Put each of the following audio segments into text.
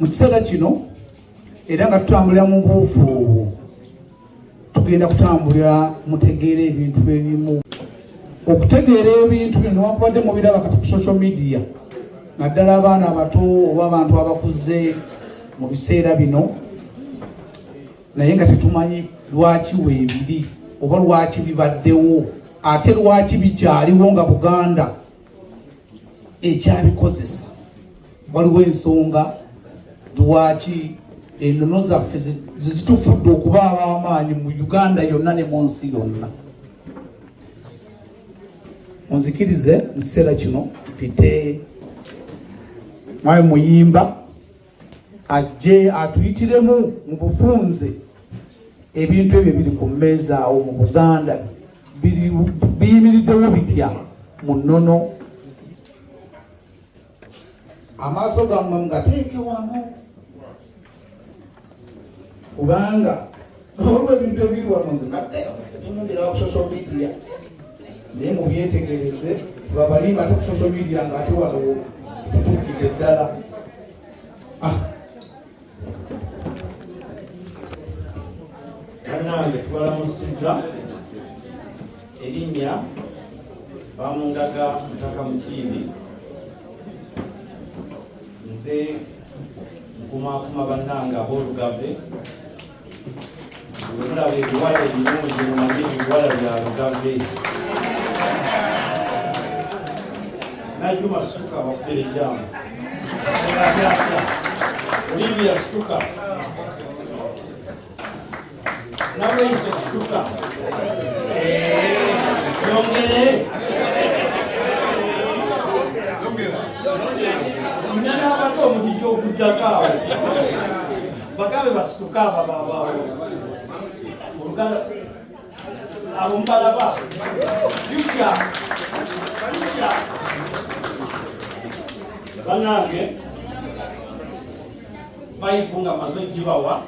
mu kiseera kino era nga tutambulira mu buufu obwo tugenda kutambulira mutegeera ebintu ebimu. Okutegeera ebintu bino newankubadde mubiraba kati ku social media naddala abaana abato oba abantu abakuze mu biseera bino, naye nga tetumanyi lwaki weebiri oba lwaki bibaddewo ate lwaki bikyaliwo nga Buganda ekyabikozesa. Waliwo ensonga lwaki ennono zaffe zitufudde okuba ab'amaanyi mu Uganda yonna ne mu nsi yonna. Munzikirize mu kiseera kino mpite Mwami Muyimba ajje atuyitiremu mu bufunze ebintu ebyo biri ku mmeeza awo mu Buganda biyimiriddewo bitya mu nnono. Amaaso gammwe mugateeke wano kubanga olwo ebintu ebiri wano nze naddeyo ku social media naye mubyetegereze tebabalimba ate ku social media nga ate wano tutuukidde ddala. Bannange tubalamusizza erinnya Bamundaga Mutaka Mukiibi. Nze nkumaakuma bannange ab'Olugave. Mulaba ebiwala ebirungi mumanyi ebiwala bya Lugave. Najjuma situka bakubere ejjaamu. Olivia situka. Naweiso situka. Yongere. Nyana abato omutijja okuddako awo. Bagabe basituka ababaawo. Oluganda abo mbalaba. Future. Bannange vayibu nga maze gibawa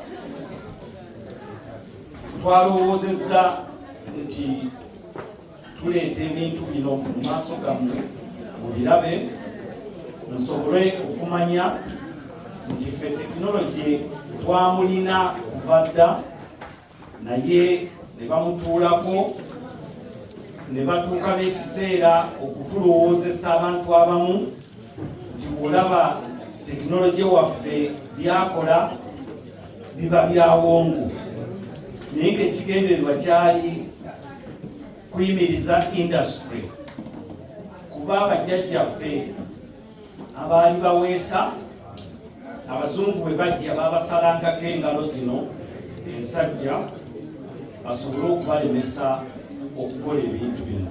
twalowoozezza nti tuleeta ebintu bino mu maaso gammwe mubirabe musobole okumanya nti ffe tekinologi twamulina kuva dda naye ne bamutuulako ne batuuka n'ekiseera okutulowoozesa abantu abamu nti olaba tekinologi waffe byakola biba byawongo, naye ng'ekigendererwa kyali kuyimiriza industry. Kuba abajjajjaffe abaali baweesa abazungu bwe bajja babasalangako engalo zino ensajja basobole okubalemesa okukola ebintu bino.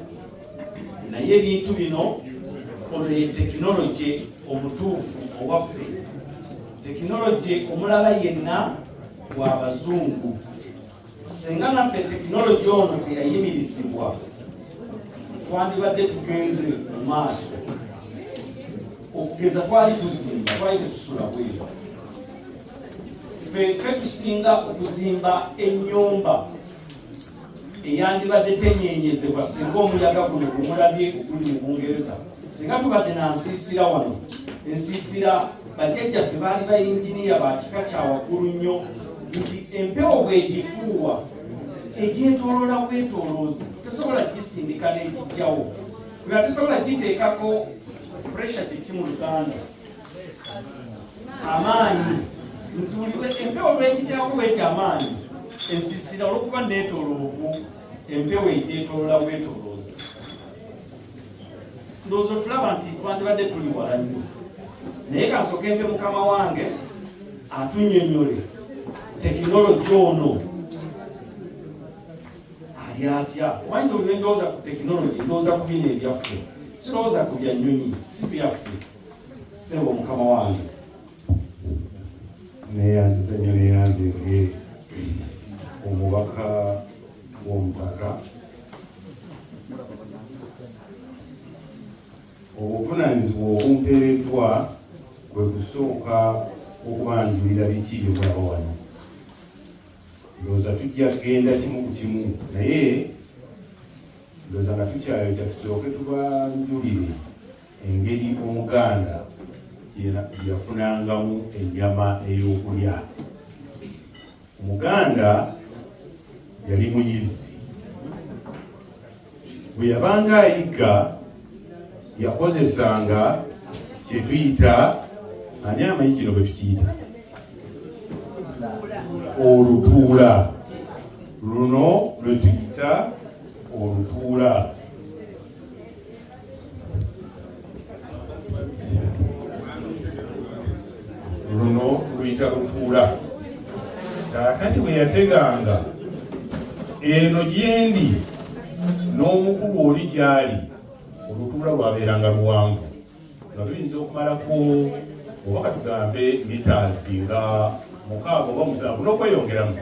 Naye ebintu bino olwo tekinologi omutuufu owaffe, tekinologi omulala yenna w'abazungu. Singa naffe tekinologi ono teyayimirizibwa twandibadde tugenze mu maaso. Okugeza twali tuzimba, twali tetusula bweru. Ffe tusinga okuzimba ennyumba eyandibadde tenyenyezebwa singa omuyaga guno gumulabye oguli mu Bungereza. Singa tubadde na nsiisira wano, ensiisira bajjajjaffe baali bayinginiya ba kika kya waggulu nnyo, nti empewo bw'egifuuwa egyetoloola bwetoloozi tesobola gisindika n'egijjawo, nga tesobola giteekako pressure kiki mu Luganda amaanyi, nti empewo lw'egiteekako bwetyo amaanyi, ensiisira olw'okuba neetoloovu empewo egyetoloola bwetoloozi. Ndowooza tulaba nti twandibadde tuli wala nnyo, naye kansooke mpe mukama wange atunnyonnyole tekinologi ono ali atya. Wayinza olwe ndowooza ku tekinologi, ndowooza ku bino ebyaffe, sirowooza ku bya nnyonyi, si byaffe. Sebo mukama wange neyanziza nnyo neyanzige omubaka w'omutaka. Obuvunaanyizibwa obumpeereddwa kwe kusooka okubanjulira biki bye mulaba wano. Ndowooza tujja kgenda kimu ku kimu, naye ndowooza nga tukyayota tusooke tubanjulire engeri Omuganda yafunangamu ennyama ey'okulya. Omuganda yali muyizi, bwe yabanga ayigga yakozesanga kye tuyita, ani amanyi kino bwe tukiyita? Olutuula. Luno lwe tuyita olutuula. Luno luyita lutuula. Kaakati bwe yateganga eno gyendi n'omukulu oli gyali, olutuula lwabeeranga luwanvu nga luyinza okumalako oba katugambe mitaazi nga 6 oba 7 n'okweyongeramu.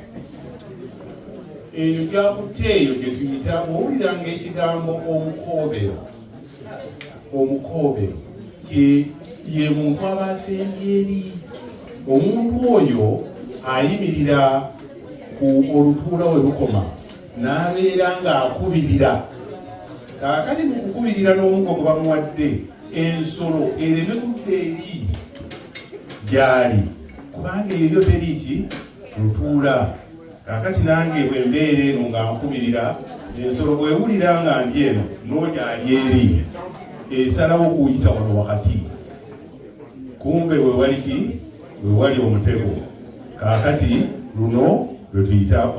Eyo gyakutte eyo gye tuyita, bw'owuliranga ekigambo omukoobero, omukoobero ye muntu aba asembye eri. Omuntu oyo ayimirira ku olutuula we lukoma n'abeera ng'akubirira. Kaakati mu kukubirira n'omugo gwe bamuwadde, ensolo ereme kudda eri gy'ali, kubanga ebyo teri ki lutuula. Kaakati nange bwe mbeera eno nga nkubirira, ensolo bw'ewulira nga ndi eno n'ogyali eri, esalawo okuyita wano wakati. Kumbe we wali ki? We wali omutego. Kaakati luno lwe tuyita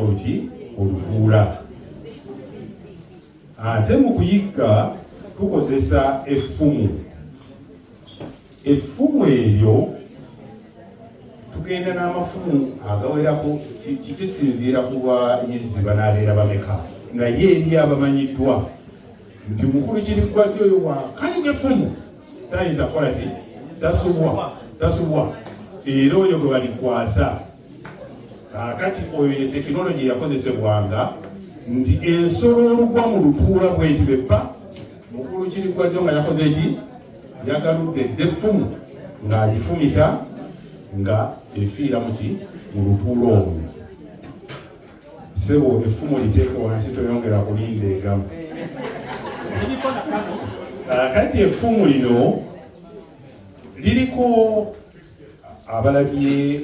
olutuula. Ate mu kuyigga tukozesa effumu. Effumu eryo tugenda n'amafumu agawerako, kisinziira ku bayizzi banaabeera bameka, naye eri abamanyiddwa nti mukulu Kiriggwajja oyo wakanyuga effumu tayinza kukola ki? Tasubwa. Era oyo gwe balikwasa. Kaakati oyo ye tekinologi yakozesebwanga nti ensolo olugwa mu lutuula bweti beppa, mukulu Kiriggwajja nga yakoze ki? Yagaludde effumu ng'agifumita nga efiira muki? Mu lutuula omwo. Sebo effumu liteeke wansi, toyongera kulinda egamu. Kaakati effumu lino liriko abalabye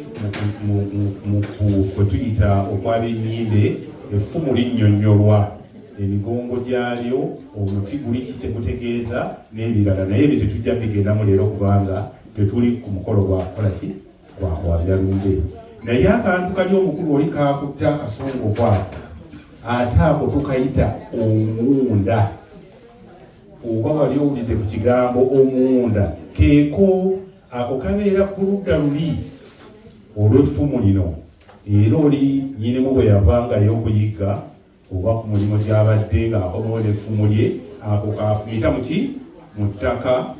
kwe tuyita okwab'ennyimbe. Effumu linnyonnyolwa emigongo gyalyo, omuti guli ki kye gutegeeza n'ebirala, naye ebyo tetujja bigendamu leero kubanga tetuli ku mukolo gwa kukola ki? Gwa kwabya lumbe. Naye akantu kali omukulu oli kakutte akasongovu ako, ate ako tukayita omuwunda. Oba wali owulidde ku kigambo omuwunda? Keeko ako kabeera ku ludda luli olw'effumu lino. Era oli nnyinimu bwe yavangayo okuyigga oba ku mulimu gy'abadde ng'akomawo n'effumu lye, ako kaafumita muki? Mu ttaka,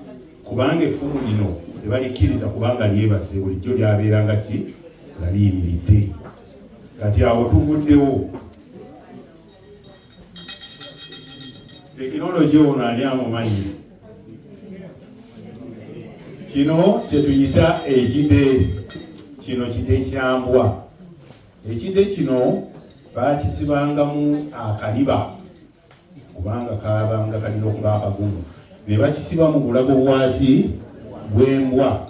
kubanga effumu lino tebalikkiriza kubanga lyebase, bulijjo lyabeeranga ki? Nga liyimiridde. Kati awo tuvuddewo. Tekinologi ono ani amumanyi? Kino kye tuyita ekide. Kino kide kyambwa. Ekide kino baakisibangamu akaliba kubanga kabanga kalina okuba akagumu, ne bakisiba mu bulago bwaki? Bw'embwa.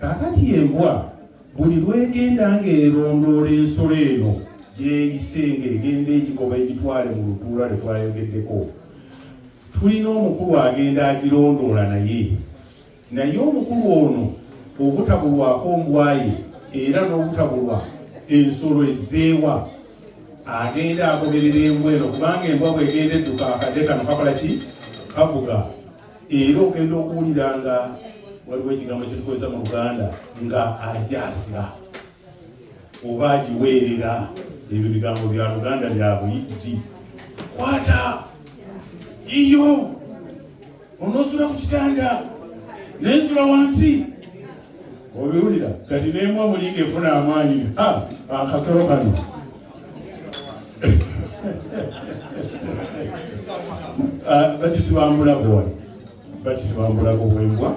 Kaakati embwa buli lwegenda ng'erondoola ensolo eno gyeyise ng'egenda egigoba egitwale mu lutuula lwe twayogeddeko, tulina omukulu agenda agirondoola naye omukulu ono obutabulwako mbwaye era n'obutabulwa ensolo ezeewa, agenda agoberera embwa eno, kubanga embwa bwegenda edduka akadde kano kakola ki? Kavuga. Era ogenda okuwulira nga waliwo ekigambo kyetukozesa mu Luganda nga ajasira oba agiweerera. Ebyo bigambo bya Luganda bya buyigizi. Kwata iyo onoosula ku kitanda n'ensula wansi, obiwulira. Kati n'embwa mulinga efuna amaanyi, akasolo kano bakisibambulago bwembwa.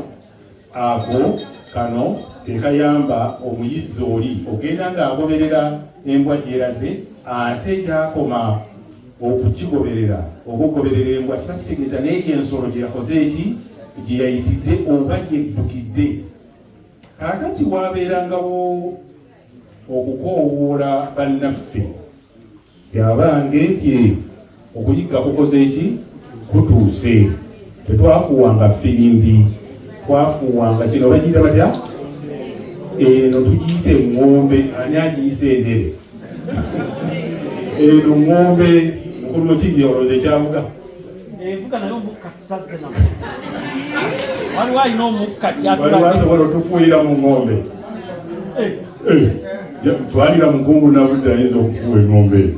Ako kano tekayamba omuyizzi oli ogenda ng'agoberera embwa gyeraze, ate gyakoma okukigoberera oba okugoberera embwa, kiba kitegeeza naye ensolo gye yakoze eki? Gye yayitidde oba gyeddukidde. Kakati wabeerangawo okukoowoola bannaffe kyabange nti okuyigga kukoze ki kutuuse. Tetwafuuwanga firimbi, twafuuwanga kino bakiyita batya? Eno tugiyite ng'ombe. Ani agiyise endere? Eno ng'ombe mukulu mukigi olowooza ekyavuga? Evuga nayo omukka sazze namo. Waliwo alina omukka waliwo asobola otufuuyira mu ng'ombe. Twalira mukungu nabudde ayinza okufuuwa eng'ombe.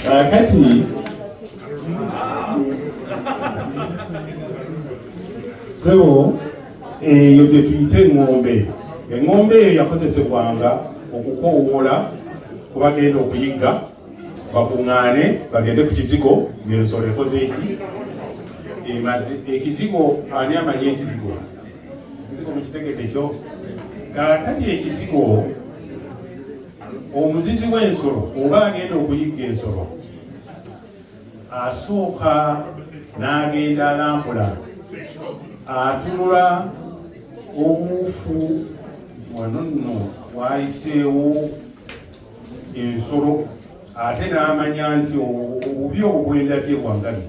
Kakati sebo eyo gye tuyite eng'ombe. Eng'ombe eyo yakozesebwanga okukoowoola ku bagenda okuyigga bakuŋŋaane bagende ku kizigo ng'ensolo ekoze eki emaze. Ekizigo ani amanyi ekizigo? Ekizigo mukitegedde ekyo? Kakati ekizigo omuzizi w'ensolo oba agenda okuyigga ensolo asooka n'agenda alambula atunula obuufu wano nno wayiseewo ensolo ate n'amanya nti obubi obwendabye bwangabi.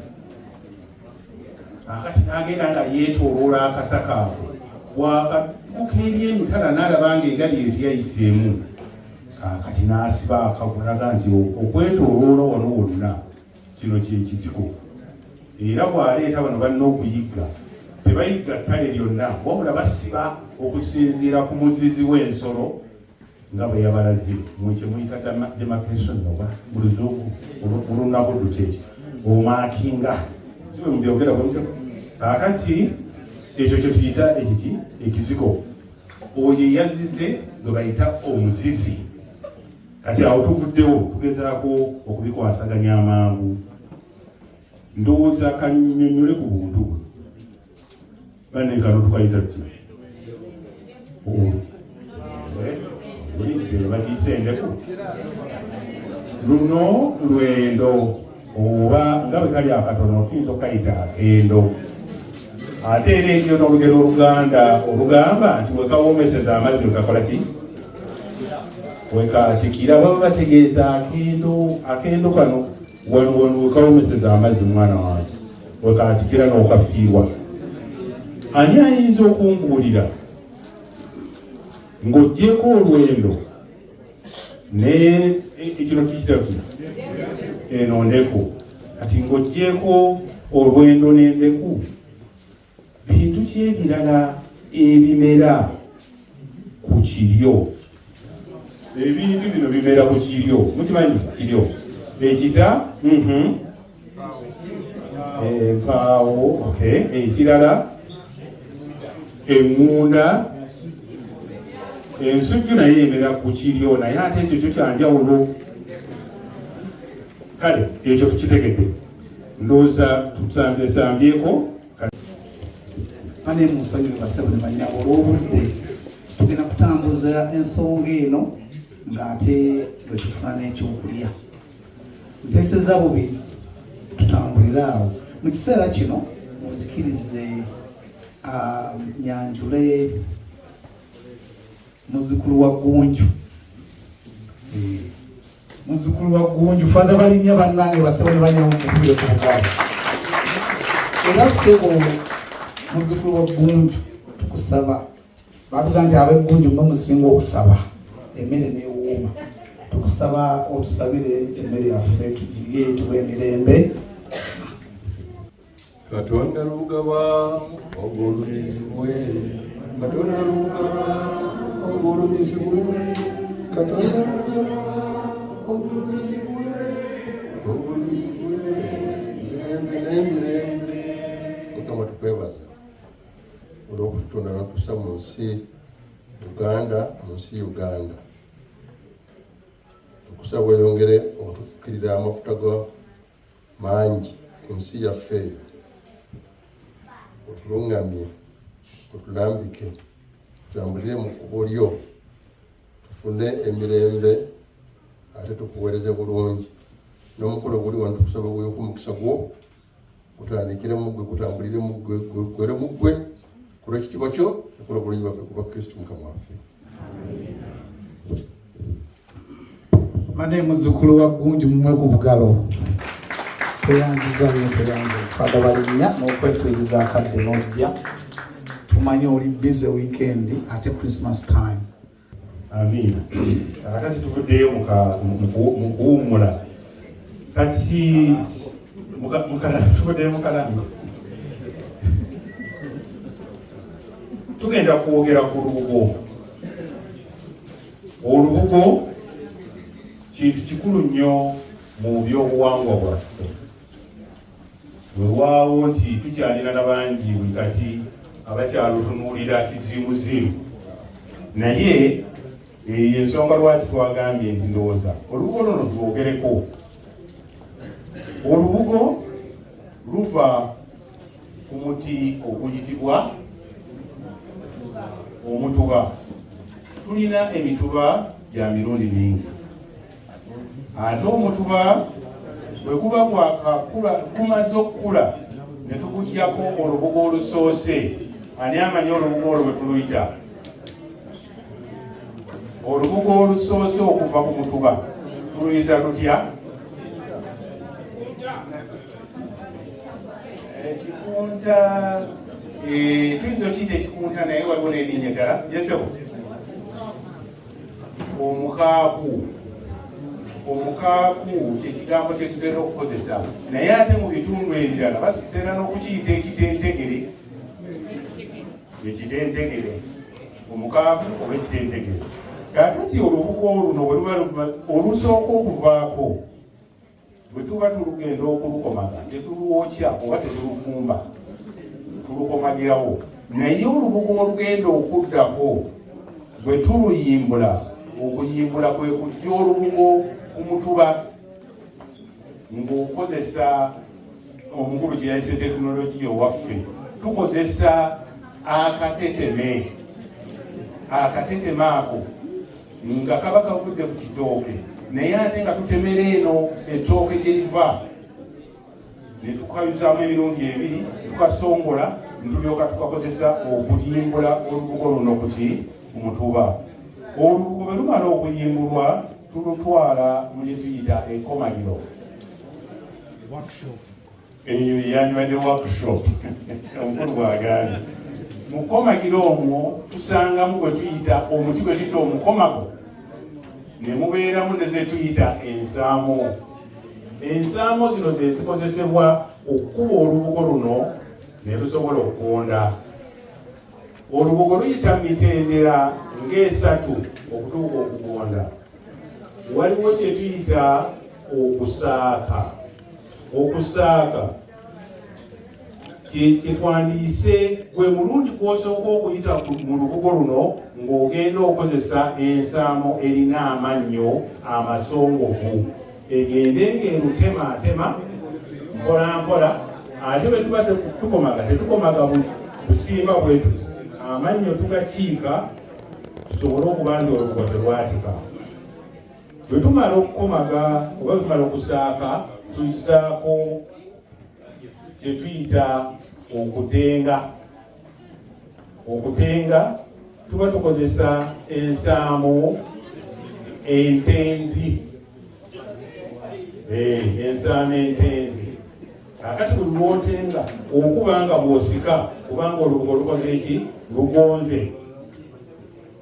Akati n'agenda nga yeetooloola akasaka ako bwakabuka eri emitala n'alaba nga engali eyo teyayiseemu. Kakati n'asiba akagulaga nti okwetooloola wano wonna kino kyekizigo. Era bw'aleeta bano balina okuyigga tebayigga ttale lyonna wabula basiba okusinziira ku muzizi w'ensolo nga bwe yabalaze mwekye muyita demarcation oba mu luzungu olunabuddu kyeki omaakinga sibe mubyogera bwemutyo. Kakati ekyo kye tuyita ekiki ekizigo. Oyo yazize gwe bayita omuzizi. Kati awo tuvuddewo tugezaako okubikwasaganya amangu. Ndowooza kannyonnyole ku buntu bwe banne kano tukayita tuti bagiyise endeku. Luno lwendo oba nga bwe kali akatono tuyinza okukayita akendo. Ate era ekyo n'olugero oluganda olugamba nti wekawoomeseza amazzi wekakola ki? Wekatikira. Baba bategeeza akendo. Akendo kano wano wekawoomeseza amazzi mwana wange wekatikira n'okafiirwa. Ani ayinza okunguulira ng'oggyeko olwendo ne kino tukiyita tuti eno ndeku. Kati ng'oggyeko olwendo n'endeku bintu ki ebirala ebimera ku kiryo? Ebintu bino bimera ku kiryo. Mukimanyi kiryo ekita empaawo ekirala eŋŋunda. Ensujju naye emera ku kiryo naye ate ekyo kyo kyanjawulo. Kale ekyo tukitegedde. Ndowooza tusambyeko. Bane musonyiwe basebo ne banyabo olw'obudde tugenda kutambuza ensonga eno ng'ate bwe tufuna n'ekyokulya. Nteeseza bubi tutambulire awo. Mu kiseera kino munzikirize nyanjule muzzukulu wa Ggunju. Muzzukulu wa Ggunju fadha balinnya bannange basebo ne banyabo mukubire ku bugabo. Era ssebo muzzukulu wa Ggunju tukusaba. Bavuga nti ab'Eggunju mwe musinga okusaba emmere n'ewuuma. Tukusaba otusabire emmere yaffe tugirye tuwe emirembe. Katonda lugaba ogw'olumizibwe. Katonda lugaba ogw'olumizibwe. Katonda lugaba ogw'olumizibwe. Ogw'olumizibwe. n'emirembe. Mukama tukwebaza olw'okututonda n'otussa mu nsi Uganda. Tukusaba weyongere okutufukirira amafuta ga mangi ku nsi yaffe eyo. Otulungamye, otulambike, tutambulire mu kkubo lyo, tufune emirembe ate tukuweereze bulungi. N'omukolo guli wano tukusaba weeku omukisa gwo gutandikire mu ggwe, gutambulire mu ggwe, gwere mu ggwe ku lw'ekitiibwa kyo nekola bulungi baffe kuba Kristo Mukama waffe. Mane muzzukulu wa Ggunju mumwe ku bugalo. Tweyanziza nnyo, twagabalinnya n'okwefiiriza akadde n'ojja. Tumanye oli busy weekend ate Christmas time. Amiina. Kakati tuvuddeyo mu kuwummula. Kati tuvuddeyo mu kalambi. Tugenda kwogera ku lubugo. Olubugo kintu kikulu nnyo mu byobuwangwa bwaffe. Weewaawo nti tukyalina n'abangi buli kati abakyalutunuulira kizimuzimu. Naye ensonga lwaki twagambye nti ndowooza olubugo luno twogereko. Olubugo luva ku muti oguyitibwa omutuba. Tulina emituba gya mirundi mingi. Ate omutuba bwe guba gwakakula gumaze okukula ne tugujjako olubugo olusoose. Ani amanyi olubugo olwo bwe tuluyita? Olubugo olusoose okuva ku mutuba tuluyita tutya? Ekikunta. Tuyinza okiyita ekikunta naye waliwo n'erinnya ddala. Yesebo? Omukaaku. Omukaaku kyekigambo kye tutera okukozesa, naye ate mu bitundu ebirala batera n'okukiyita ekitentegere. Ekitentegere, omukaaku oba ekitentegere. Kakati olubugo luno bwe luba olusooka okuvaako, bwe tuba tulugenda okulukomaga tetuluwokya oba tetulufumba, tulukomagirawo. Naye olubugo olugenda okuddako bwe tuluyimbula, okuyimbula kwe kujja olubugo ku mutuba ng'okozesa omukulu kye yayise tekinologiya owaffe. Tukozesa akateteme. Akateteme ako nga kaba kavudde ku kitooke, naye ate nga tutemera eno ettooke gye liva ne tukayuzaamu emirundi ebiri, tukasongola ntulyoka tukakozesa okuyimbula olubugo luno ku mutuba. Olubugo bwe lumala okuyimbulwa tulutwala mu lye tuyita enkomagiro. Eyo yanywedde workshop. Omukulu bw'agambye. Mu kkomagiro omwo tusangamu gwe tuyita omuti gwe tuyita omukomago, ne mubeeramu ne ze tuyita ensaamo. Ensaamo zino ze zikozesebwa okukuba olubugo luno ne lusobola okuwonda. Olubugo luyita mitendera ng'esatu okutuuka okugonda. Waliwo kye tuyita okusaaka. Okusaaka kye twandiise gwe mulundi kw'osooka okuyita mu lubugo luno ng'ogenda okozesa ensaamo erina amannyo amasongovu. Egende ng'erutemaatema mpola mpola, ate bwe tuba tukomaga tetukomaga busimba bwe tuti. Amannyo tugakiika tusobole okuba nti olubugo terwatika. Bwe tumala okukomaga oba bwe tumala okusaaka tuzaako kye tuyita okutenga. Okutenga tuba tukozesa ensaamo entenzi. Ensaamo entenzi. Akati buli lwotenga okuba nga bw'osika kubanga olubugo lukoze eki? Lugonze.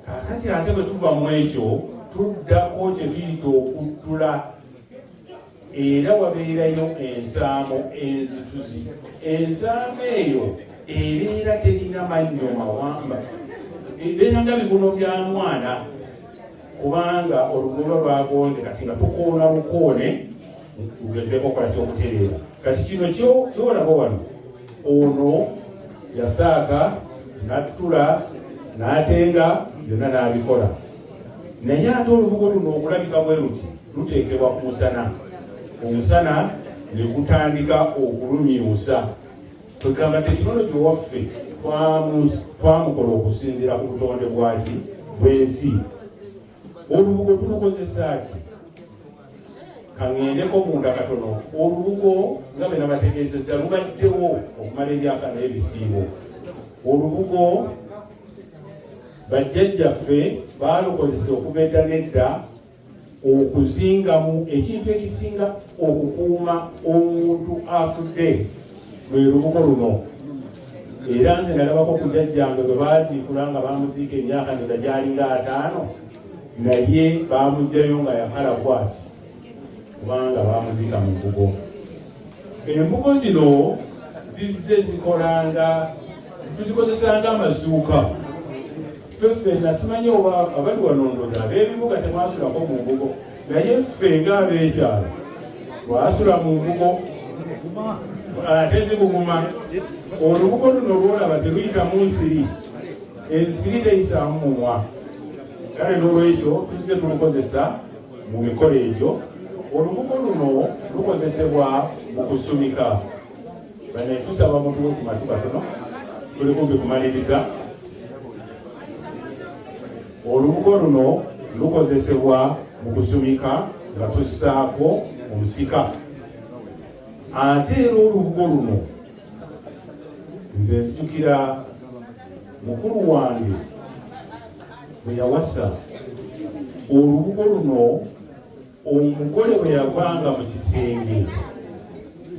Kakati ate bwe tuva mu ekyo tuddako kye tuyita okuttula. Era wabeerayo ensaamo enzituzi. Ensaamo eyo ebeera terina mannyo mawamba, ebeera nga bibuno bya mwana, kubanga olubugo lwagonze kati nga tukoona bukoone tugezeeko okola ky'okutereera. kati kino kyolabo wano ono yasaaka nattula n'atenga byonna n'abikola naye ate olubugo luno okulabika bwe luti luteekebwa ku musana omusana ne gutandika okulumyusa twegamba tekinologi waffe twamukola okusinziira ku butonde bw'ensi olubugo tulukozesa ki kaŋŋendeko munda katono olubugo nga bwe nabategeezezza lubaddewo okumala emyaka n'ebisiibo olubugo bajjajjaffe baalukozesa okuva edda n'edda okuzingamu ekintu ekisinga okukuuma omuntu afudde lwe lubugo luno era nze nalabako ku jjajjange bwe baaziikula nga bamuziika emyaka ndoza gyalinga 5 naye bamugjayo nga yakala bwati kubanga bamuziika mu mbugo embugo zino zizze zikolanga tuzikozesanga amasuuka ffe nasimanyi oba abali wanondoza ab'ebibuga temwasulako mu mbugo naye ffe ng'abeekyalo twasula mu mbugo ate zibuguma olubugo luno lwolaba teruyitamu nsiri ensiri teyisaamu mumwa kale n'olwekyo tuzze tulukozesa mu mikolo egyo olubugo luno lukozesebwa mu kusumika bane tusaba mutuwe ku matu katono tuli kumpi kumaliriza olubugo luno lukozesebwa mu kusumika nga tussaako omusika ate era olubugo luno nze nzijukira mukulu wange bwe yawasa olubugo luno omugole bwe yavanga mu kisenge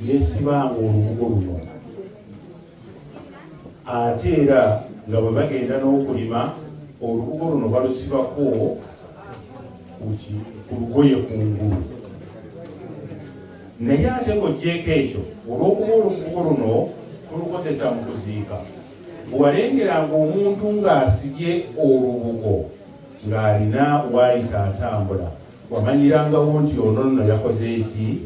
yesibanga olubugo luno ate era nga bwe bagenda n'okulima olubugo luno balusibako ku lugoye kungulu naye ate ng'ogyeko ekyo olw'okuba olubugo luno tulukozesa mu kuziika bwewalengeranga omuntu ng'asibye olubugo ng'alina waayita atambula wamanyirangawo nti ono nno yakoze eki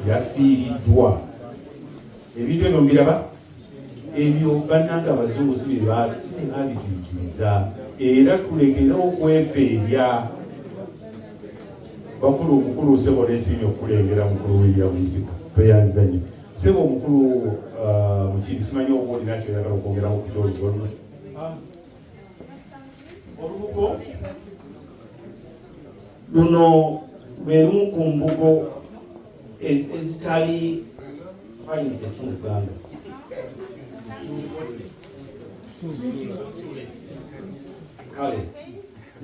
yafiiriddwa ebintu ebyo mbiraba ebyo bannanga abazungu si bye babituukiriza era tulekere okwefeerya bakulu omukulu sebo nesimye okulengera mukulu William Nsiko peyanziza nnyo sebo omukulu mukiri simanyi oba olina kyoyagala okwongeramu ku kyolugo olubugo luno lwe lumu ku mbugo ezitali fayinza ekyomuganda kale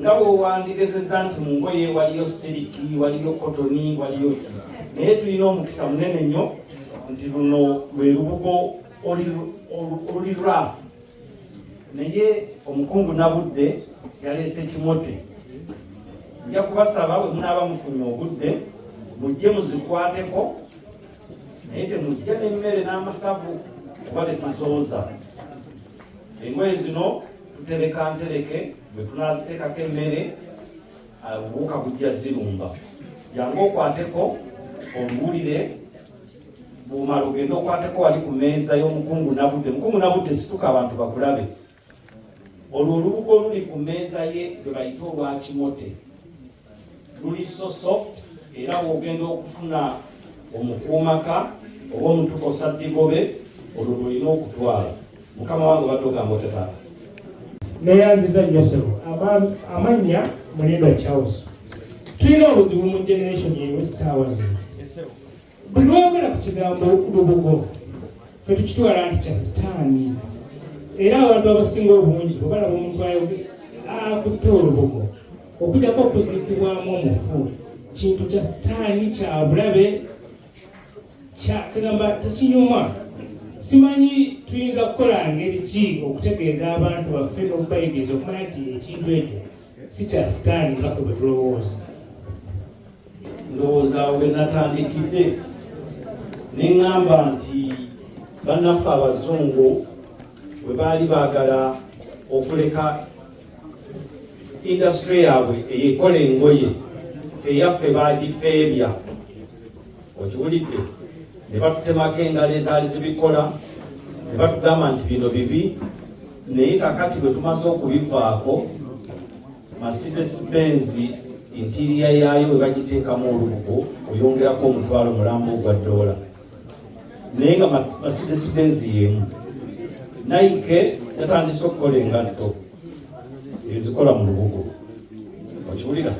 nga bwewandigezeza nti mu ngoye waliyo siriki waliyo kotoni waliyo ki naye tulina omukisa munene nnyo nti luno lwe lubugo oluli rafu naye omukungu Nabudde yaleese ekimote nja kubasaba bwe munaaba mufunye obudde mujje muzikwateko naye temujja n'emmere n'amasavu kuba tetuzooza engoye zino tutereka ntereke bwe tunaaziteekako emmere obuwuka bujja zirumba jangu okwateko ombulire bw'omala ogenda okwateko wali ku mmeeza y'omukungu Nabudde mukungu Nabudde situka abantu bakulabe olwo olubugo oluli ku mmeeza ye lwe bayita olwa kimote luli so soft era bw'ogenda okufuna omukuumaka oba omutukosa ddigobe olwo lulina okutwala mukama wange badde ogamba otetaata neyanziza nnyo sebo amannya Mulindwa Charles tulina obuzibu mu generation yewe essaawa zino buli lwogera ku kigambo lubugo ffe tukitwala nti kya sitaani era abantu abasinga obungi bwe balaba omuntu akutte olubugo okujjako okuziikibwamu omufu kintu kya sitaani kya bulabe kagamba tekinyuma simanyi tuyinza kukola ngeri ki okutegeeza abantu baffe n'okubayigiriza okumanya nti ekintu ekyo si kya sitaani nga ffe bwe tulowooza ndowooza we natandikidde neŋŋamba nti bannaffe abazungu bwe baali baagala okuleka indasitule yaabwe eyekola engoye ffe yaffe baagifeebya okiwulidde ne batutemako engalo ezaali zibikola ne batugamba nti bino bibi, naye kakati bwe tumaze okubivaako Mercedes-Benz interior yaayo bwe bagiteekamu olubugo oyongerako omutwalo mulambo ogwa $. Naye nga Mercedes-Benz yemu. Nike yatandise okukola engatto ezikola mu lubugo. Okiwulira?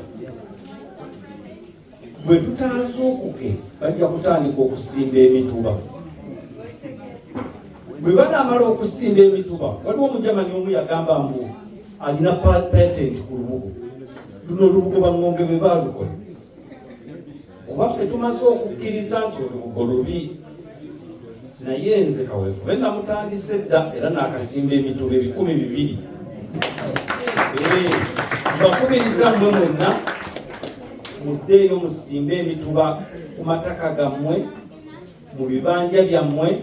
Bwe tutaazuukuke bajja kutandika okusimba emituba. Bwe banaamala okusimba emituba, waliwo omujamani omu yagamba mbu alina patent ku lubugo. Luno olubugo Bangonge bwe baalukola. Kuba ffe tumaze okukkiriza nti olubugo lubi. Naye nze kaweefube namutandise dda era n'akasimba emituba 200. Mbakubiriza mmwe mwenna muddeeyo musimbe emituba ku mataka gammwe, mu bibanja byammwe.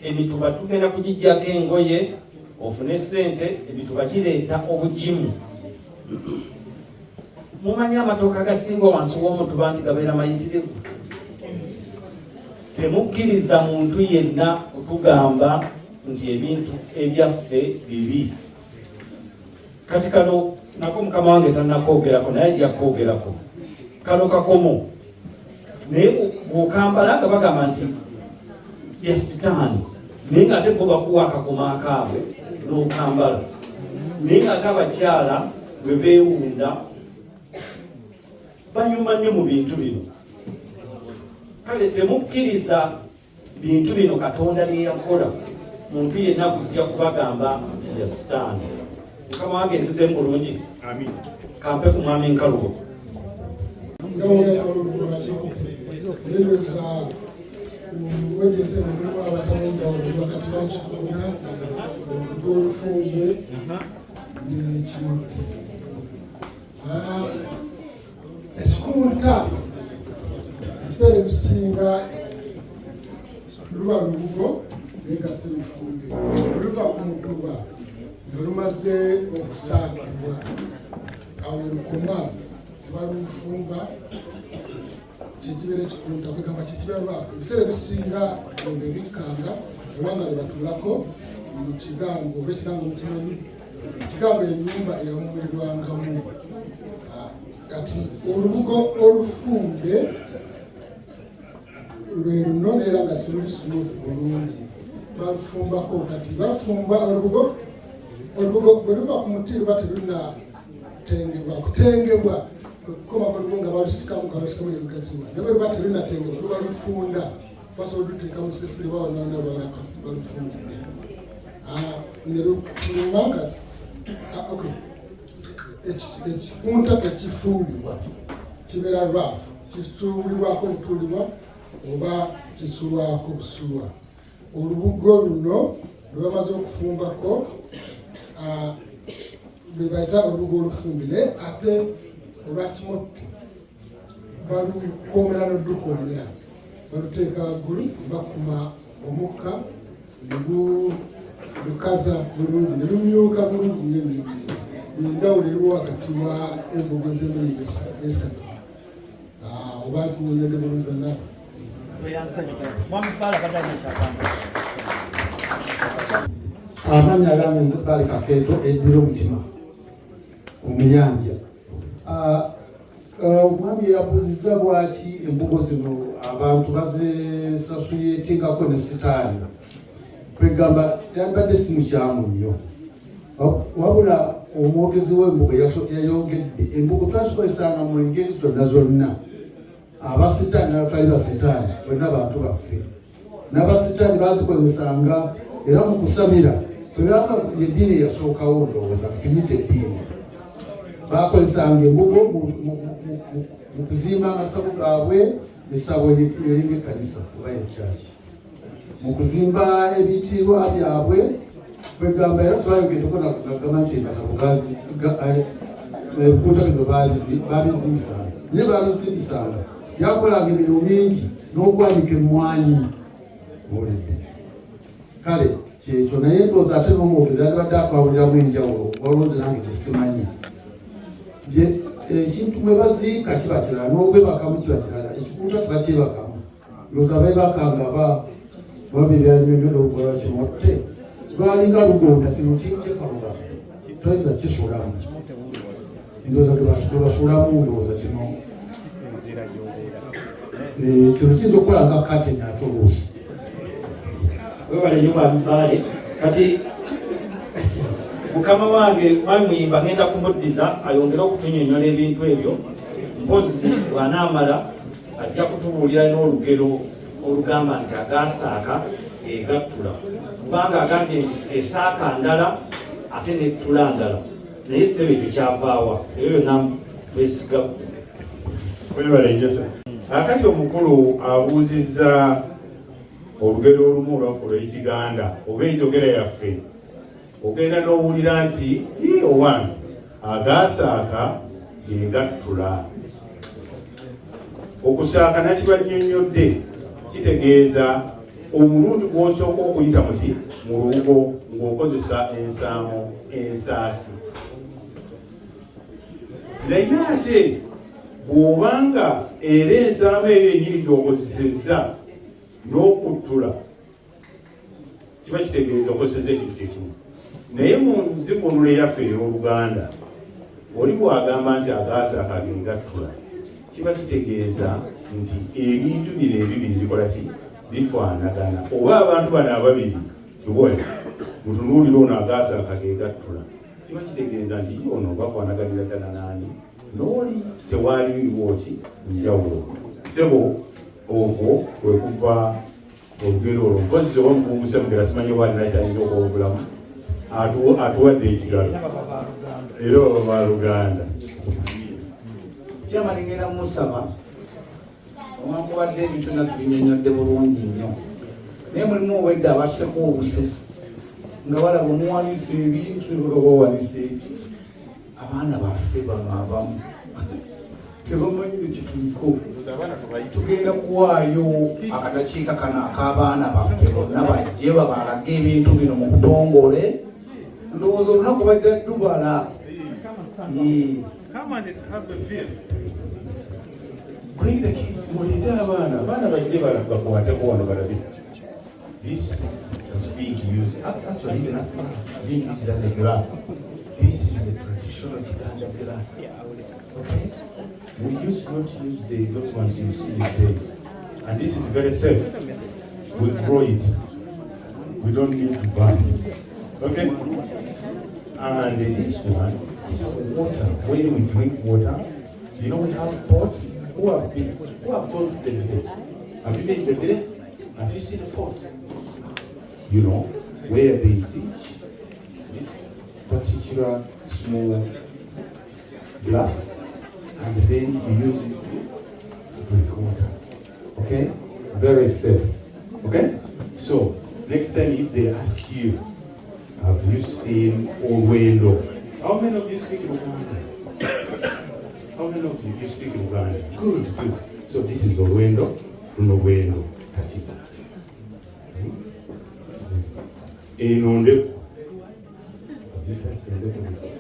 Emituba tugenda kugijjako engoye, ofune ssente. Emituba gireeta obugimu. Mumanyi amatooka agasinga wansi w'omutuba nti gabeera mayitirivu. Temukkiriza muntu yenna okutugamba nti ebintu ebyaffe bibi. Kati kano nako mukama wange tannakoogerako naye ajja koogerako. Kano kakomo. Naye bw'okambala nga bagamba nti ya sitaani. Naye nga ate bo bakuwa akakomo akaabwe n'okambala. Naye nga ate abakyala bwe beewunda banyuma nnyo mu bintu bino. Kale temukkiriza bintu bino Katonda bye yakola. Muntu yenna kujja kubagamba nti ya sitaani. Mukama wange nzizemu bulungi. Amin. Kampe ku mwami Nkalubo. Wegenze mulimu abatamanyi wakati wakikunda olufumbe nekimuti ekikunta ebiseera ebisinga luba lubugo negasi lufumbe oluva ku mutuba nolumaze okusaakibwa awo lukoma tebalufumba kikibeera ekikunta kwegamba kikibeera lwafu ebiseera ebisinga nga ebikkanga olwanga ne batuulako mu kigango oba ekigango mukimanyi ekigango ennyumba eyawumulirwangamu. Kati olubugo olufumbe lwe luno era nga siluli smooth bulungi balufumbako. Kati bafumba olubugo bwe luva ku muti luba terunatengebwa kutengebwa koma olubugo nga balusikamu ne lugaziwa naye luba terunatengebwa luba lufunda basobola oluteeka mu sefuli bawonaona balufundidde ne lufuluma nga ekikunta tekifumbibwa kibeera lwafu kituulibwako butuulibwa oba kisulwako busulwa. Olubugo luno lwe bamaze okufumbako lwe bayita olubugo olufumbi naye ate olwakimotte balukoomera n'oddukoomera baluteeka waggulu bakuma omukka ne lukaza bulungi ne lumyuka bulungi nnyo. Endawulo eriwo wakati wa embugo ez'emirundi esatu oba kinyonyodde bulungi bonna. Amannya agambe nze Baali Kakeeto eddira omutima omuyanja. Omwami yabuuzizza lwaki embugo zino abantu bazesasuyetengako ne sitaani. Kwegamba yambadde si mukyamu nnyo wabula omwogezi w'embugo yayongedde embugo twazikozesanga mu ngeri zonna zonna. Abasitaani n'abatali basitaani bonna bantu baffe. N'abasitaani bazikozesanga era mu kusamira kwegamba eddiini yasookawo ndowooza tuyite eddiini. Bakozesanga embugo mu kuzimba amasabo gaabwe essabo eringa ekkanisa oba ekyaki. Mu kuzimba ebitiibwa byabwe kwegamba era twayogeddeko nakugamba nti amasabo ebikunta bino babizimbisanga naye babizimbisanga byakolanga emirimu mingi n'okwanika emmwanyi oledde. Kale kyekyo naye ndowooza ate n'omwogezi alibadde atwabuliramu enjawulo walonze nange kyesimanyi. Ekintu mwe baziika kiba kirala n'ogwebakamu kiba kirala. Ekikunta tebakyebakamu loza bebakanga babiryanyonyola olugola kimotte lwalinga lugonda kino kikalula toyinza kisulamu ndowooza gebasulamu ndowooza kino kino kiyinza okukola nga kateni ate oluusi webale nyumba mbale kati mukama wange mwami muyimba ngenda kumuddiza ayongere okutunyonyola ebintu ebyo mpozi bw'anaamala ajja kutubuulira n'olugero olugamba nti agasaaka egattula kubanga agambye nti esaaka ndala ate nettula ndala naye ssebe ekyo kyavaawa eyo yonna twesiga webale Joseph. Akati omukulu abuuzizza olugero olumu olwafu olw'Ekiganda oba enjogera yaffe ogenda n'owulira nti owange agasaaka ge gattula. Okusaaka nakibanyonnyodde kitegeeza omulundi gw'osooka okuyita muki mu lubugo ng'okozesa ensaamu ensaasi. Naye ate bw'obanga era ensaamu eyo enyini gy'okozesezza n'okuttula kiba kitegeeza okozesezza ekintu kyekimu. Naye mu nzikunulo eyaffe ey'Oluganda oli bw'agamba nti agasaaka ge gattula kiba kitegeeza nti ebintu bino ebibiri bikola ki bifaanagana oba abantu bano ababiri kiwoe mutunuulira ono agasaaka ge gattula kiba kitegeeza nti ono bafaanaganira ddala naani n'oli tewaliwo ki njawulo. Sebo okwo kwe kuva olugero olwo mpozi oba mukumbuse mugera simanyi oba alina kyayinza okwobulamu atuwadde ekigalo era oba baluganda kyamali ngenda musaba owankubadde ebintu na tubinyonyodde bulungi nnyo naye mulimu obwedde abasseko obusesi nga balaba omuwanisa ebintu nebakabawanisa eki abaana baffe bano abamu tebamanyire kituliko. Tugenda kuwaayo akadakiika kano ak'abaana baffe bonna bajje babalage ebintu bino mu butongole. Ndowooza olunaku bajja ddubala. Bring the kids, mulete abaana bajje bakakwateko wano balabe. This was being used, actually it's not being used as a glass. This is a traditional Chikanda glass. Okay? We used not to use those ones you see these days. And this is very safe. We grow it. We don't need to burn it. Okay? And this one is water. When we drink water, you know we have pots. Who have gone to the village? Have you been to the village? Have you seen a pot? You know, where they ditch this particular small glass and then you use it to drink water. Okay? Very safe. Okay? So, next time if they ask you, have you seen Olwendo? How many of you speak Luganda? How many of you speak Luganda? Good. So this is Olwendo, Lunowendo, Tachita. Enondeku. Have you touched Enondeku before?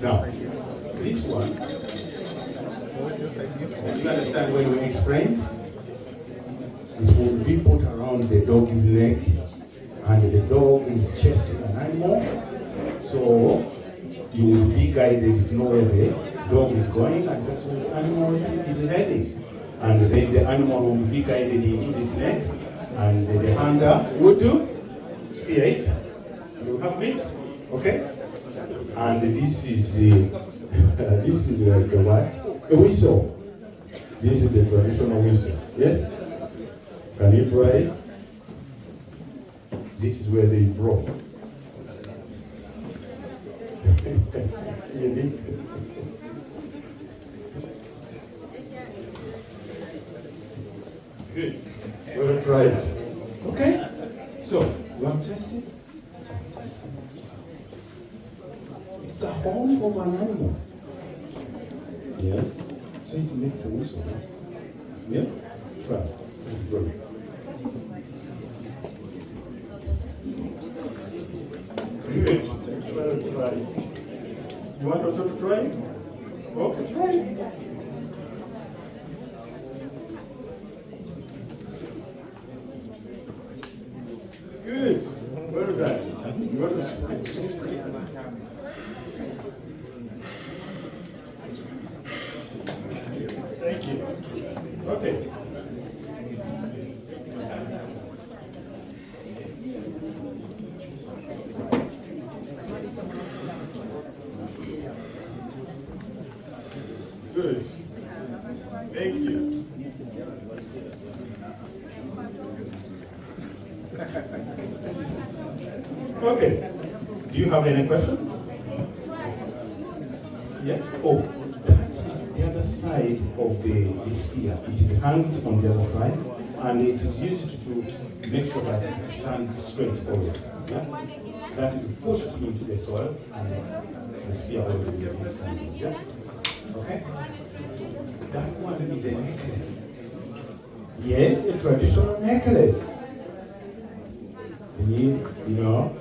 Now, this one, you understand when we explained? It will be put around the dog's neck, and the dog is chasing an animal, so you will be guided to know where the dog is going, and that's where the animal is heading. And then the animal will be guided into this net, and the hunter would do spear it. You have meat, okay? And this is this is like a what? A whistle. This is the traditional whistle. Yes? Can you try it? This is where they blow. Good. We're going to try it. Okay? So, you want to test it? It's a horn of an animal. Yes? So it makes a whistle. Huh? Yes? Try. Try. Good. You want also to try? Okay, try. Good. Well done. Well done. Thank you. Okay. Good. Thank you. Okay. Do you have any question? Yeah. Oh, that is the other side of the spear. It is hanged on the other side, and it is used to make sure that it stands straight always. Yeah. That is pushed into the soil, and the spear always will be standing. Yeah. Okay. That one is a necklace. Yes, a traditional necklace. You know,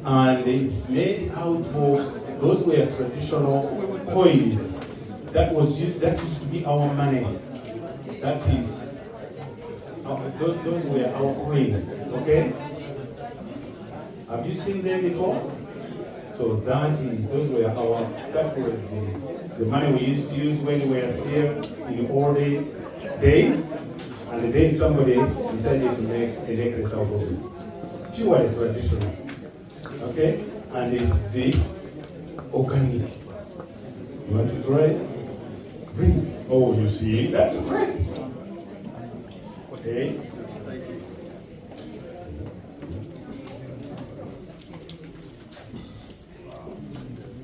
and it's made out of, those were traditional coins. That used to be our money. That is, those were our coins. Okay. Have you seen them before? So that was the money we used to use when we were still in the old days, and then somebody decided to make a necklace out of it. Purely traditional, okay? And it's the organic. You want to try? Bring. Oh, you see, that's great. Okay.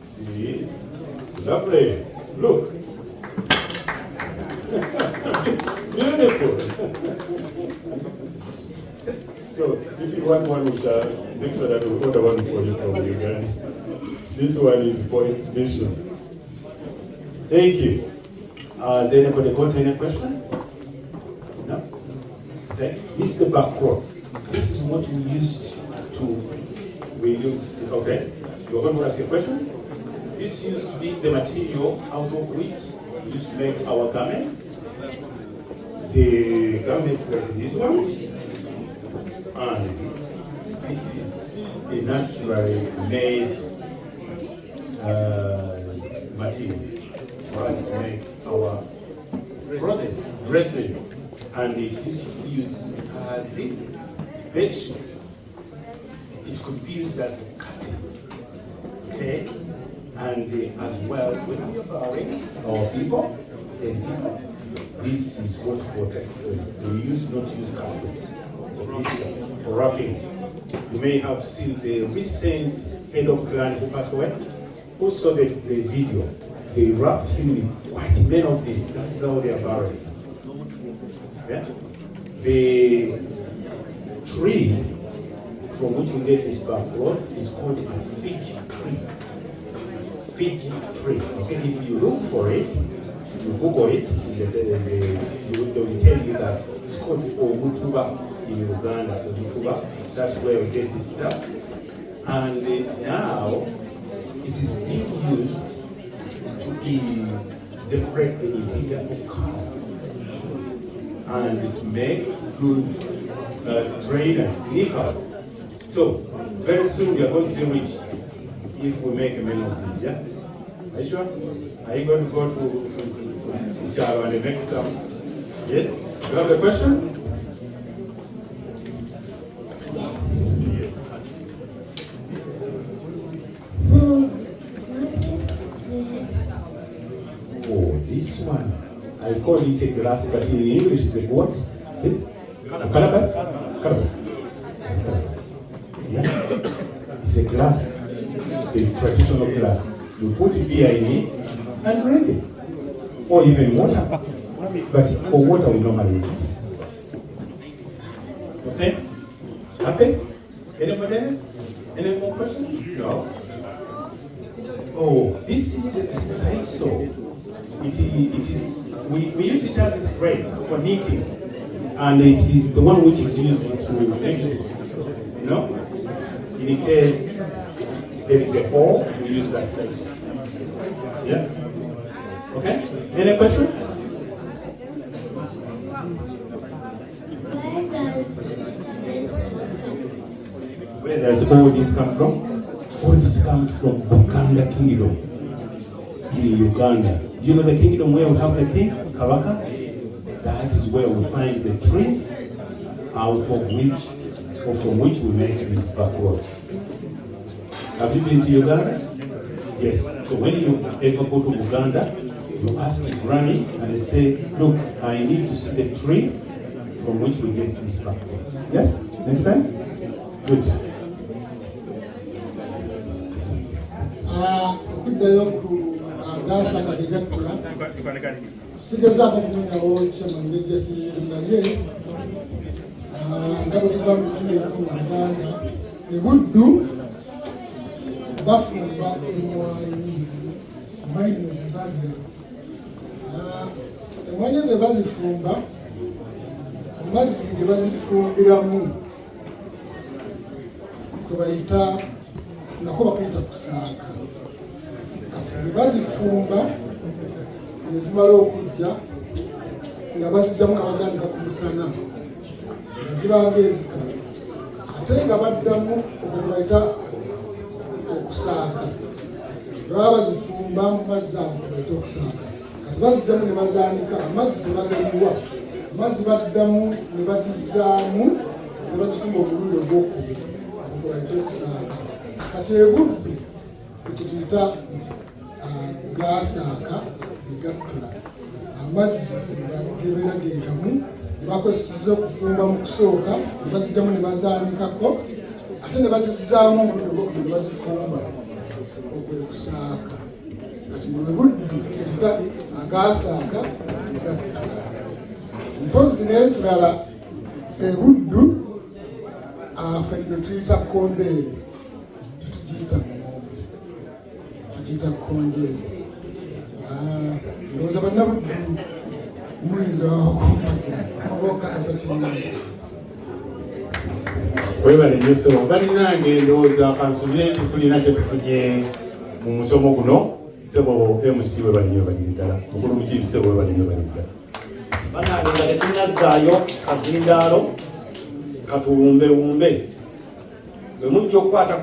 See, lovely. Look. Beautiful. So, if you want one, we shall make sure that we order one for you from Uganda. This one is for exhibition. Thank you. Has anybody got any question? No? Okay. This is the back cloth. This is what we use. Okay. You're going to ask a question? This used to be the material out of which we used to make our garments. The garments like this one. And this is a naturally made material for us to make our dresses, and it used to be used as bed sheets. It could be used as a curtain, okay? And as well, when you're bowing our people, this is what protects them. We not use caskets. So this for wrapping. You may have seen the recent head of clan who passed away. Who saw the video? They wrapped him in quite many of these. That is how they are buried. Yeah? The tree from which we get this back cloth is called a fig tree. Fig tree. Okay, if you look for it, you Google it, they will tell you that it's called Omutuba in Uganda. Omutuba. That's where we get this stuff. And now it is being used to decorate the interior of cars and to make good trainers, sneakers. So very soon we are going to be rich if we make many of these. Yeah, are you sure? Are you going to go to Chalo and make some? Yes. You have a question? Oh, this one. I call it a glass, but in English it's a what? See? A calabash? Calabash. It's a calabash. Yeah? It's a glass. The traditional glass. You put beer in it and drink it. Or even water. But for water we normally use this. Okay? Okay? Anybody else? Any more questions? No? Oh, this is a sisal. It is we use it as a thread for knitting, and it is the one which is used to make sure, you know, in case there is a hole, we use that sisal. Yeah. Okay? Any question? Where does all this come from? All this comes from Buganda Kingdom in Uganda. Do you know the kingdom where we have the king, Kabaka? That is where we find the trees out of which, or from which we make this backwood. Have you been to Uganda? Yes. So when you ever go to Uganda, you ask the granny and they say, look, I need to see the tree from which we get this backwood. Yes? Next time? Good. Okuddayo ku agaasa akagegattula sigezaako kumenyawo kyamangejja naye nga bwe tuva mu bitundu ebimu mu Uganda e Buddu bafumba emmwanyi emmwanyi zino ze balya emmwanyi ze bazifumba amazzi ge bazifumbiramu kwe bayita nako bakayita kusaaka kati bwe bazifumba ne zimala okujja nga baziddamu nga bazaanika ku musana nga zibanga ezikala ate nga baddamu okwo kwe bayita okusaaka baba bazifumba mu mazzi ago kwe bayita okusaaka kati baziddamu ne bazaanika amazzi tebagayiwa amazzi baddamu ne bazizaamu ne bazifumba omulundi ogwokubiri okwe bayita okusaaka kati e Buddu ekyo tuyita nti gasaaka egattula amazzi gebeera gendamu ne bakozesa okufumba mu kusooka ne bazijjamu ne bazaanikako ate ne bazizaamu omulundi ogwokubiri ne bazifumba okwekusaaka kati mu Buddu tuyita agasaaka egattula mpozi n'ekirala e Buddu ffe tuyita kondeere tugiyita kondeere ndowooza bannabuddu muyinza oba okakasa kinene webale nnyo ssebo balinange ndowooza kansubire nti tulina kyetufunye mu musomo guno ssebo MC webale nnyo bali ddala mukulu mukiibi ssebo webale nnyo bali ddala bannange nga tetunazzaayo kazindaalo katuwumbewumbe bwe mujja okukwata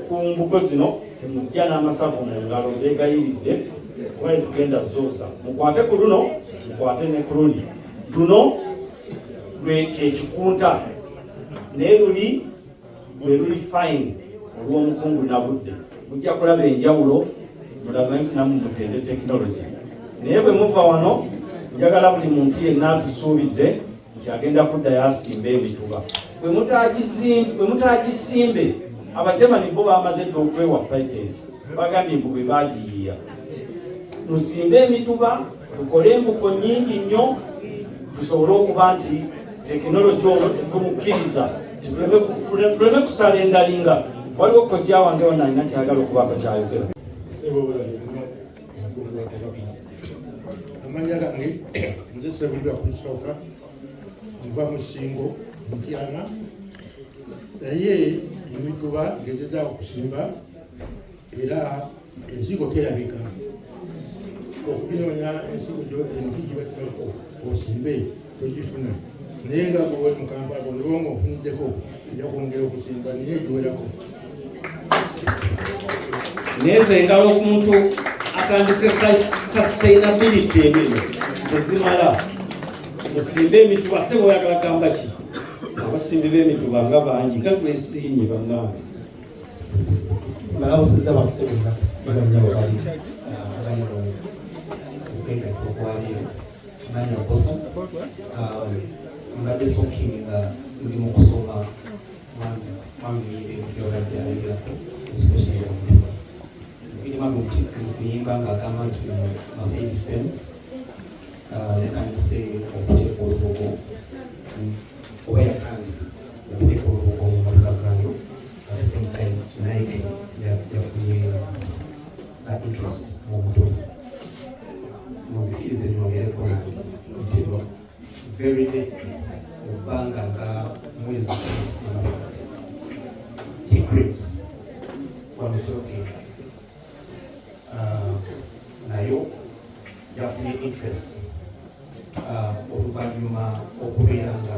ku mbugo zino temujja n'amasavu mu ngalo beegayiridde kubaye tugenda zooza mukwate ku luno mukwate ne ku luli luno kyekikunta naye luli lwe luli fine olw'omukungu nabudde mujja kulaba enjawulo mulabe namu mutende tekinologi naye bwe muva wano njagala buli muntu yenna atusuubize nti agenda kuddayo asimba emituba bwe mutaagisimbe abajamani bo bamaze dde okwewa patent bagambye embugo bwe bagiyiya musimbe emituba tukole embugo nnyingi nnyo tusobole okuba nti tekinologi ono tetumukkiriza tuleme kusala endalinga waliwo kojja wange wanalina kyagala okubaako kyayogera amanya gange nze Ssebuulirwa Christopher nva mu Ssingo Ntyana naye emituba ngezezaako okusimba era ensigo terabika okuginoonya ensigo emiti gibatirako osimbe togifuna naye nga gwe wali mu Kampala bonobonga ofuniddeko ojja kwongera okusimba naye giwerako neeza engalo omuntu atandise sustainability emirimu tezimala musimbe emituba se bw'oyagala gamba ki abasimbi b'emituba nga bangi nga twesiimye bannange balawusiza bassebo kati baganyabo bali abanyabo okwegatta okwaliyo manya bosa mbadde sokini nga ndi mu kusoma mwamuyire byolabyalirako especially omutuba biri mami kuyimba nga agamba nti Mercedes Benz yatandise okuteeka olubugo oba yatandika okuteeka olubugo mu motoka zaayo at the same time Nike yafunye interest mu mutuba muzikirize nongereko nti very lately obanga nga mwezi T-Crips wametoke nayo yafunye interest oluvannyuma okubeera nga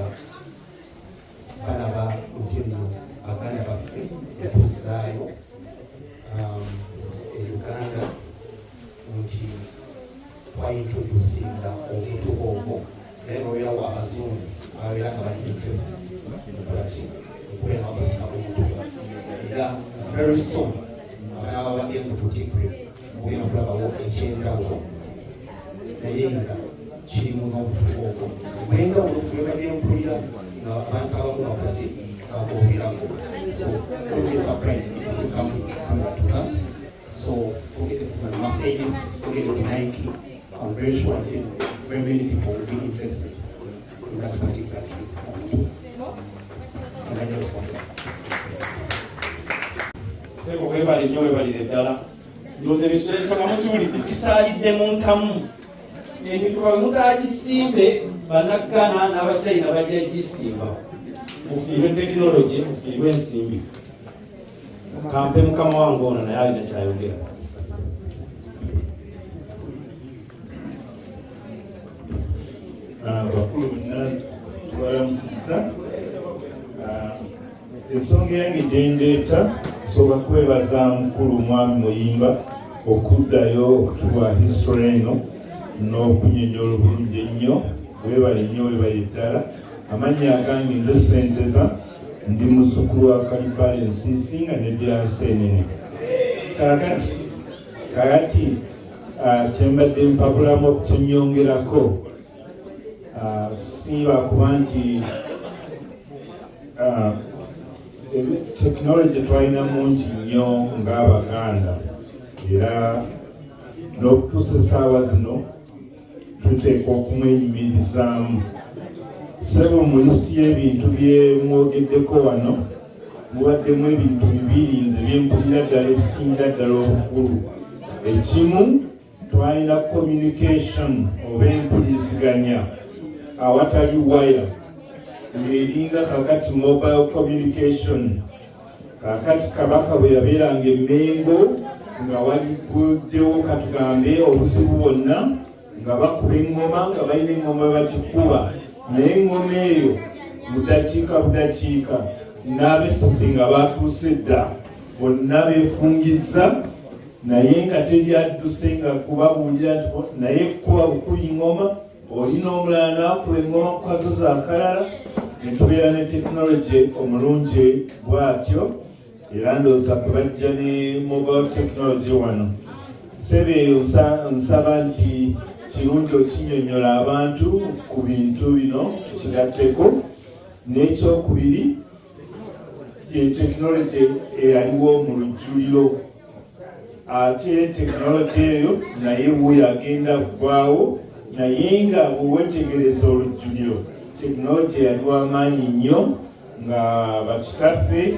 balaba nti nno baganda baffe yatuzaayo e Uganda nti twayintroducinga omuntu ogwo naye nobeerawo abazungu babeera nga bali interest mukolaki okubeera nga bakozesa omuntu era very soon abanaba bagenze ku degree okugenda kulabawo ekyenjawulo naye nga kirimu n'omuntu ogwo obwenjawulo kubeba byempulira nga abantu abamu bakolaki bagoberako so don't be surprised if you see something similar to that. So forget the Mercedes, forget the Nike. I'm very sure until very many people will be interested in that particular truth. Sebo webali nnyo webalire ddala ndowooza ebisolo ensonga muziwulidde kisaalidde mu ntamu emituba mutaagisimbe bannagana n'abachina bajja gisimba mufiirwe tekinologi mufiirwe ensimbi kampe mukama wange ono naye alina kyayogera. Bakulu bonna tubalamusizza. Ensonga yange gyendeeta nsooka kwebaza mukulu mwami Muyimba okuddayo okutuwa history eno n'okunyonnyola obulungi ennyo. Weebale nnyo, weebale ddala. Amannya agange nze Ssenteza, ndi muzzukulu wa Kalibale Nsinsinga ne Nseenene. Kaakati kyembadde mpabulamu okukyongerako siiba kuba nti tekinologi twalina mungi nnyo ng'Abaganda era n'okutuusa essaawa zino tuteekwa okumwenyumirizaamu. Ssebo mu lisiti y'ebintu bye mwogeddeko wano mubaddemu ebintu bibiri nze byempulira ddala ebisingira ddala obukulu. Ekimu twalina communication oba empuliziganya awatali waya ng'eringa kakati mobile communication. Kakati Kabaka bwe yabeeranga e Mengo nga waliguddewo katugambe obuzibu bwonna nga bakuba eŋŋoma nga balina eŋŋoma bagikuba naye eŋŋoma eyo budakiika budakiika n'abesase nga batuuse dda bonna beefungizza naye nga teryadduse nga kubabuulira nti naye kuba bukuba eŋŋoma olina omulala n'akuba eŋŋoma ku kasozi akalala ne tubeera ne tekinologi omulungi bw'atyo era ndowooza kwe bajja ne mobile technology wano. Sebe nsaba nti kirungi okinnyonnyola abantu ku bintu bino tukigatteko. N'ekyokubiri gye tekinologi eyaliwo mu lujjuliro ate tekinologi eyo naye wuyo agenda ggwawo naye nga bwewetegereza olujjuliro tekinologi yali w'amaanyi nnyo nga bakitaffe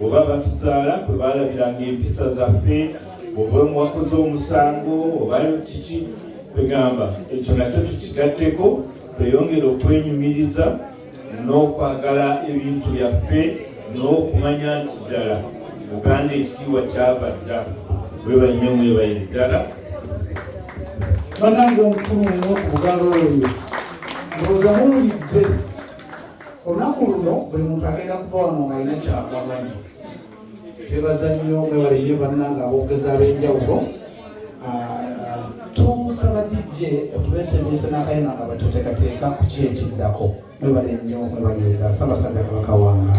oba batuzaala kwe baalabiranga empisa zaffe oba mwakoze omusango oba kiki kwegamba ekyo nakyo tukigatteko tweyongere okwenyumiriza n'okwagala ebintu byaffe n'okumanya nti ddala Uganda ekitiibwa kyava dda. Weba nnyo mwebaire ddala. Bannange omukulu nnyo ku bugalo oyo ndowooza muwulidde olunaku luno buli muntu agenda kuva wano ng'alina kyakwaganya. Twebaza nnyo mwebale nnyo bannange aboogezi ab'enjawulo. Tusaba DJ otubeesemese n'akayina nga batuteekateeka ku ki ekiddako. Mwebale nnyo mwebale ddala. Ssaabasajja Kabaka wange.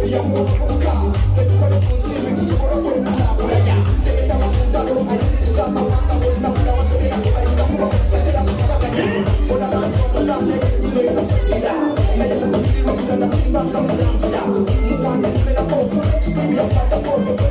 From the